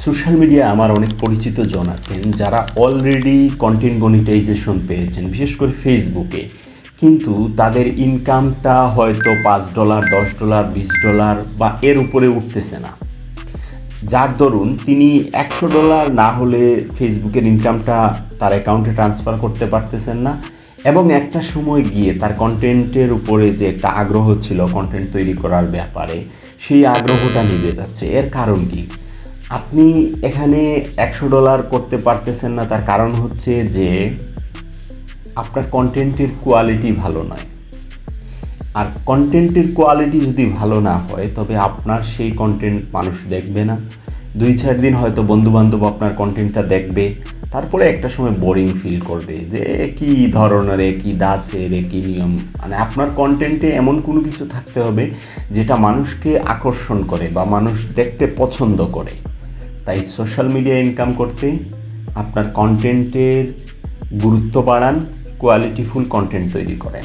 Social মিডিয়ায় আমার অনেক পরিচিত জন আছেন যারা অলরেডি কন্টেন্ট মনিটাইজেশন পেয়েছেন, বিশেষ করে ফেসবুকে। কিন্তু তাদের ইনকামটা হয়তো $5, $10, $20 বা এর উপরে উঠতেছে না। যার দরুন তিনি $100 না হলে ফেসবুকের ইনকামটা তার অ্যাকাউন্টে ট্রান্সফার করতে পারতেছেন না, এবং একটা সময় গিয়ে তার কন্টেন্টের উপরে যে একটা আগ্রহ ছিল কন্টেন্ট তৈরি করার ব্যাপারে, সেই আগ্রহটা নিভে যাচ্ছে। এর কারণ কি? আপনি এখানে $100 করতে পারতেছেন না, তার কারণ হচ্ছে যে আপনার কন্টেন্টের কোয়ালিটি ভালো নয়। আর কন্টেন্টের কোয়ালিটি যদি ভালো না হয় তবে আপনার সেই কন্টেন্ট মানুষ দেখবে না। 2-4 দিন হয়তো বন্ধুবান্ধব আপনার কন্টেন্টটা দেখবে, তারপরে একটা সময় বোরিং ফিল করবে যে কী ধরনের, কী দাসের, কী নিয়ম। মানে আপনার কন্টেন্টে এমন কোনো কিছু থাকতে হবে যেটা মানুষকে আকর্ষণ করে বা মানুষ দেখতে পছন্দ করে। তাই সোশ্যাল মিডিয়া ইনকাম করতে আপনার কন্টেন্টের গুরুত্ব বাড়ান, কোয়ালিটিফুল কন্টেন্ট তৈরি করেন।